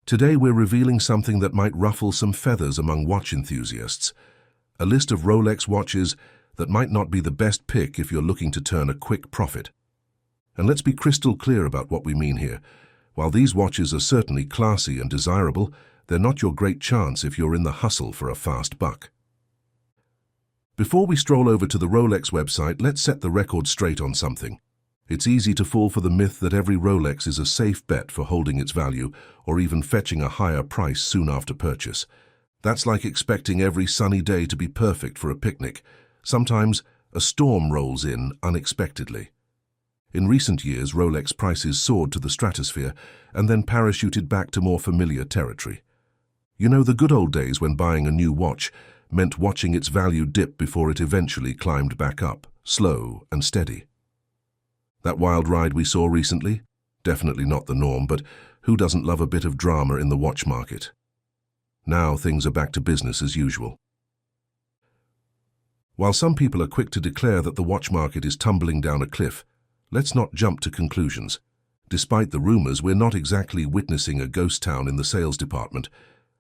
Today we're revealing something that might ruffle some feathers among watch enthusiasts. A list of Rolex watches that might not be the best pick if you're looking to turn a quick profit. And let's be crystal clear about what we mean here. While these watches are certainly classy and desirable, they're not your great chance if you're in the hustle for a fast buck. Before we stroll over to the Rolex website, let's set the record straight on something. It's easy to fall for the myth that every Rolex is a safe bet for holding its value or even fetching a higher price soon after purchase. That's like expecting every sunny day to be perfect for a picnic. Sometimes a storm rolls in unexpectedly. In recent years, Rolex prices soared to the stratosphere and then parachuted back to more familiar territory. You know, the good old days when buying a new watch meant watching its value dip before it eventually climbed back up, slow and steady. That wild ride we saw recently? Definitely not the norm, but who doesn't love a bit of drama in the watch market? Now things are back to business as usual. While some people are quick to declare that the watch market is tumbling down a cliff, let's not jump to conclusions. Despite the rumors, we're not exactly witnessing a ghost town in the sales department.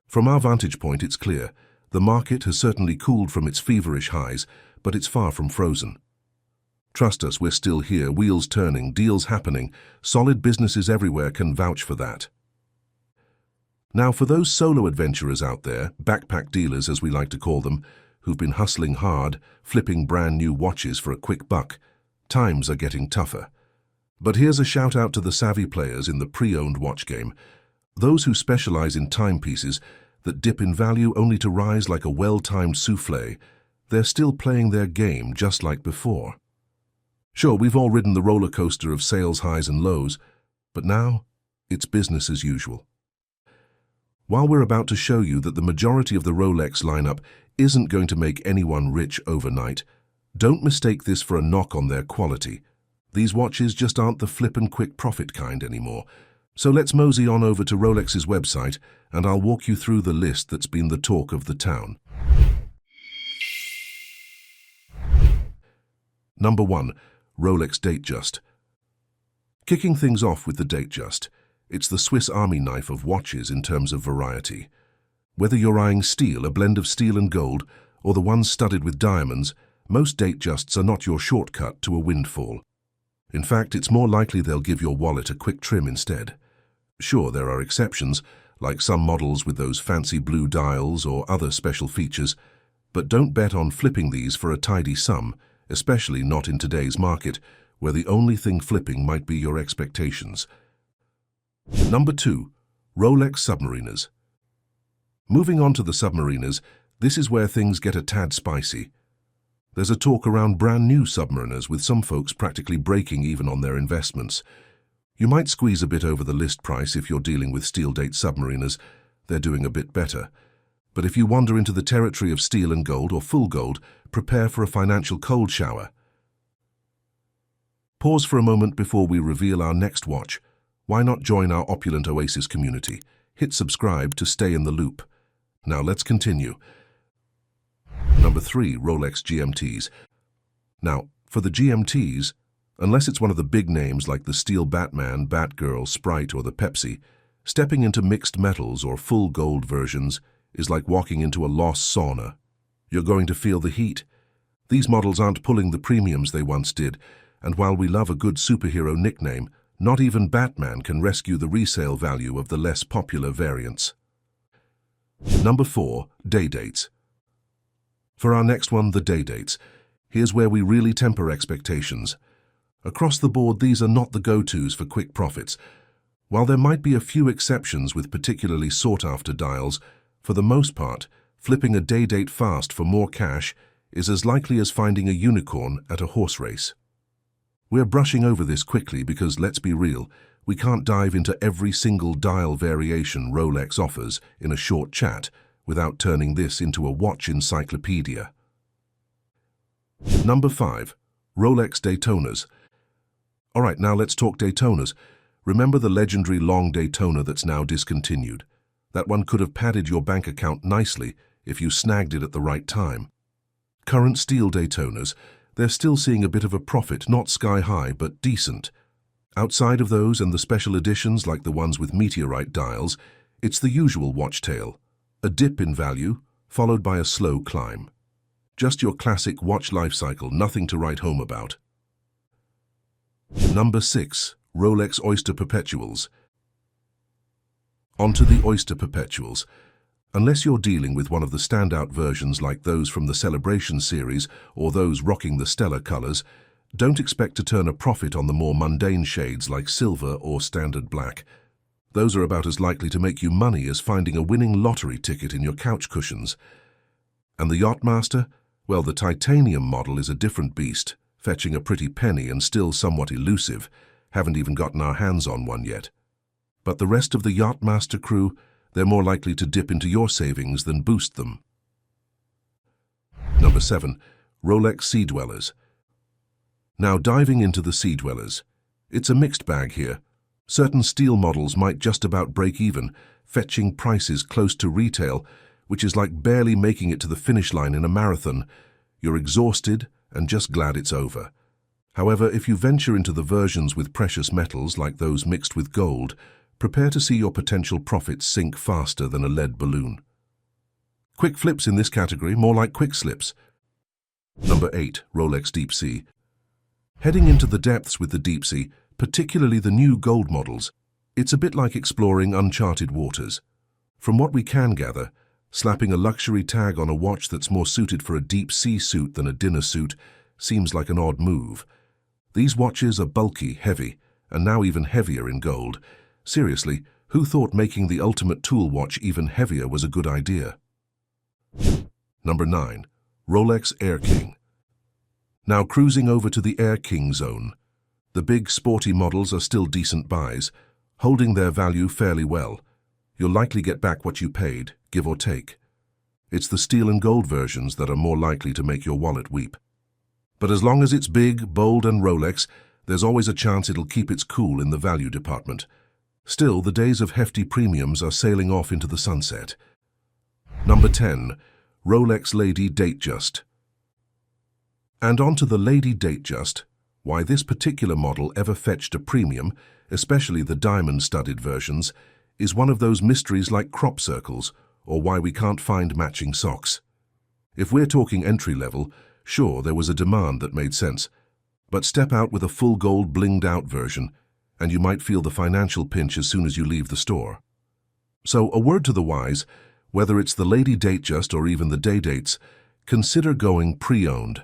From our vantage point, it's clear. The market has certainly cooled from its feverish highs, but it's far from frozen. Trust us, we're still here, wheels turning, deals happening. Solid businesses everywhere can vouch for that. Now, for those solo adventurers out there, backpack dealers as we like to call them, who've been hustling hard, flipping brand new watches for a quick buck, times are getting tougher. But here's a shout out to the savvy players in the pre-owned watch game, those who specialize in timepieces that dip in value only to rise like a well-timed soufflé. They're still playing their game just like before. Sure, we've all ridden the roller coaster of sales highs and lows, but now it's business as usual. While we're about to show you that the majority of the Rolex lineup isn't going to make anyone rich overnight, don't mistake this for a knock on their quality. These watches just aren't the flip and quick profit kind anymore. So let's mosey on over to Rolex's website and I'll walk you through the list that's been the talk of the town. Number 1. Rolex Datejust. Kicking things off with the Datejust, it's the Swiss Army knife of watches in terms of variety. Whether you're eyeing steel, a blend of steel and gold, or the ones studded with diamonds, most Datejusts are not your shortcut to a windfall. In fact, it's more likely they'll give your wallet a quick trim instead. Sure, there are exceptions, like some models with those fancy blue dials or other special features, but don't bet on flipping these for a tidy sum, especially not in today's market, where the only thing flipping might be your expectations. Number 2. Rolex Submariners. Moving on to the Submariners, this is where things get a tad spicy. There's a talk around brand new Submariners, with some folks practically breaking even on their investments. You might squeeze a bit over the list price if you're dealing with steel date Submariners. They're doing a bit better. But if you wander into the territory of steel and gold or full gold, prepare for a financial cold shower. Pause for a moment before we reveal our next watch. Why not join our Opulent Oasis community? Hit subscribe to stay in the loop. Now let's continue. Number 3. Rolex GMTs. Now, for the GMTs, unless it's one of the big names like the Steel Batman, Batgirl, Sprite, or the Pepsi, stepping into mixed metals or full gold versions is like walking into a lost sauna. You're going to feel the heat. These models aren't pulling the premiums they once did, and while we love a good superhero nickname, not even Batman can rescue the resale value of the less popular variants. Number 4. DayDates. For our next one, the DayDates. Here's where we really temper expectations. Across the board, these are not the go-tos for quick profits. While there might be a few exceptions with particularly sought-after dials, for the most part, flipping a DayDate fast for more cash is as likely as finding a unicorn at a horse race. We're brushing over this quickly because, let's be real, we can't dive into every single dial variation Rolex offers in a short chat without turning this into a watch encyclopedia. Number 5. Rolex Daytonas. Alright, now let's talk Daytonas. Remember the legendary long Daytona that's now discontinued? That one could have padded your bank account nicely if you snagged it at the right time. Current steel Daytonas, they're still seeing a bit of a profit, not sky high, but decent. Outside of those and the special editions like the ones with meteorite dials, It's the usual watch tale, a dip in value, followed by a slow climb. Just your classic watch life cycle, nothing to write home about. Number 6. Rolex Oyster Perpetuals. Onto the Oyster Perpetuals. Unless you're dealing with one of the standout versions like those from the Celebration series or those rocking the stellar colors, don't expect to turn a profit on the more mundane shades like silver or standard black. Those are about as likely to make you money as finding a winning lottery ticket in your couch cushions. And the Yachtmaster? Well, the titanium model is a different beast, fetching a pretty penny and still somewhat elusive. Haven't even gotten our hands on one yet. But the rest of the Yachtmaster crew, they're more likely to dip into your savings than boost them. Number 7. Rolex Sea Dwellers. Now diving into the Sea Dwellers. It's a mixed bag here. Certain steel models might just about break even, fetching prices close to retail, which is like barely making it to the finish line in a marathon. You're exhausted and just glad it's over. However, if you venture into the versions with precious metals like those mixed with gold, prepare to see your potential profits sink faster than a lead balloon. Quick flips in this category, more like quick slips. Number 8. Rolex Deep Sea. Heading into the depths with the Deep Sea, particularly the new gold models, it's a bit like exploring uncharted waters. From what we can gather, slapping a luxury tag on a watch that's more suited for a deep sea suit than a dinner suit seems like an odd move. These watches are bulky, heavy, and now even heavier in gold. Seriously, who thought making the ultimate tool watch even heavier was a good idea? Number 9. Rolex Air King. Now cruising over to the Air King zone. The big, sporty models are still decent buys, holding their value fairly well. You'll likely get back what you paid, give or take. It's the steel and gold versions that are more likely to make your wallet weep. But as long as it's big, bold, and Rolex, there's always a chance it'll keep its cool in the value department. Still, the days of hefty premiums are sailing off into the sunset. Number 10. Rolex Lady Datejust. And onto the Lady Datejust. Why this particular model ever fetched a premium, especially the diamond-studded versions, is one of those mysteries like crop circles, or why we can't find matching socks. If we're talking entry-level, sure, there was a demand that made sense. But step out with a full gold blinged-out version, and you might feel the financial pinch as soon as you leave the store. So, a word to the wise, whether it's the Lady Datejust or even the DayDates, consider going pre-owned.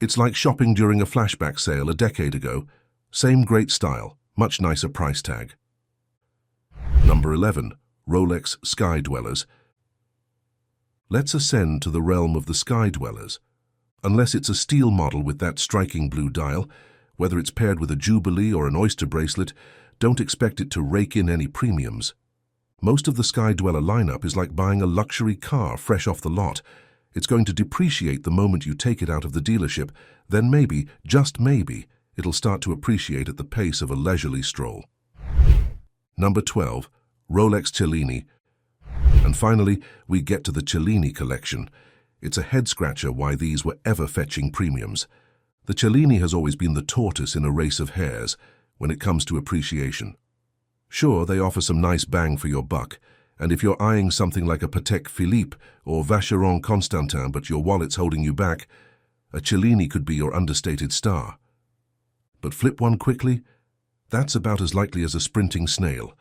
It's like shopping during a flashback sale a decade ago. Same great style, much nicer price tag. Number 11. Rolex Sky Dwellers. Let's ascend to the realm of the Sky Dwellers. Unless it's a steel model with that striking blue dial, whether it's paired with a Jubilee or an Oyster bracelet, don't expect it to rake in any premiums. Most of the Sky Dweller lineup is like buying a luxury car fresh off the lot. It's going to depreciate the moment you take it out of the dealership, then maybe, just maybe, it'll start to appreciate at the pace of a leisurely stroll. Number 12. Rolex Chine. And finally, we get to the Chine collection. It's a head-scratcher why these were ever fetching premiums. The Chine has always been the tortoise in a race of hares when it comes to appreciation. Sure, they offer some nice bang for your buck, and if you're eyeing something like a Patek Philippe or Vacheron Constantin but your wallet's holding you back, a Chine could be your understated star. But flip one quickly, that's about as likely as a sprinting snail.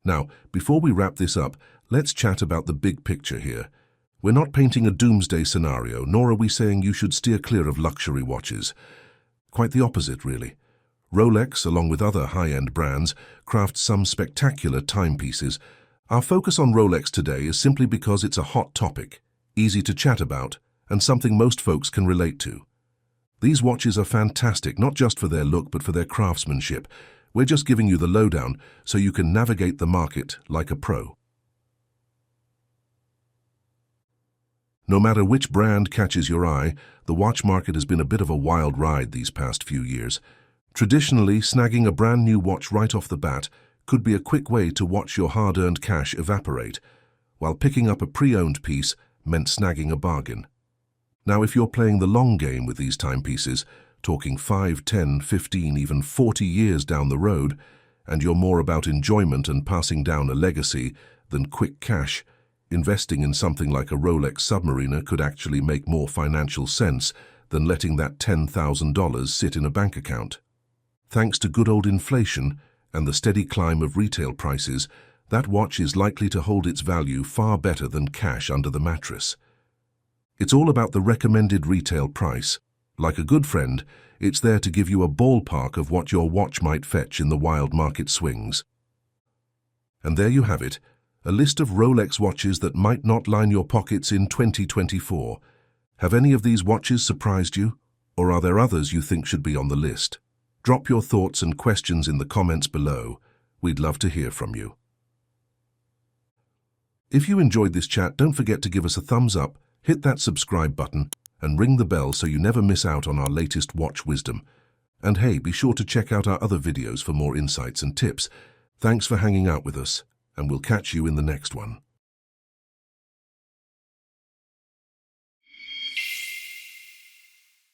Now, before we wrap this up, let's chat about the big picture here. We're not painting a doomsday scenario, nor are we saying you should steer clear of luxury watches. Quite the opposite, really. Rolex, along with other high-end brands, crafts some spectacular timepieces. Our focus on Rolex today is simply because it's a hot topic, easy to chat about, and something most folks can relate to. These watches are fantastic, not just for their look, but for their craftsmanship. We're just giving you the lowdown so you can navigate the market like a pro. No matter which brand catches your eye, the watch market has been a bit of a wild ride these past few years. Traditionally, snagging a brand new watch right off the bat could be a quick way to watch your hard-earned cash evaporate, while picking up a pre-owned piece meant snagging a bargain. Now, if you're playing the long game with these timepieces, talking 5, 10, 15, even 40 years down the road, and you're more about enjoyment and passing down a legacy than quick cash, investing in something like a Rolex Submariner could actually make more financial sense than letting that $10,000 sit in a bank account. Thanks to good old inflation and the steady climb of retail prices, that watch is likely to hold its value far better than cash under the mattress. It's all about the recommended retail price. Like a good friend, it's there to give you a ballpark of what your watch might fetch in the wild market swings. And there you have it, a list of Rolex watches that might not line your pockets in 2024. Have any of these watches surprised you, or are there others you think should be on the list? Drop your thoughts and questions in the comments below. We'd love to hear from you. If you enjoyed this chat, don't forget to give us a thumbs up, hit that subscribe button, and ring the bell so you never miss out on our latest watch wisdom. And hey, be sure to check out our other videos for more insights and tips. Thanks for hanging out with us, and we'll catch you in the next one.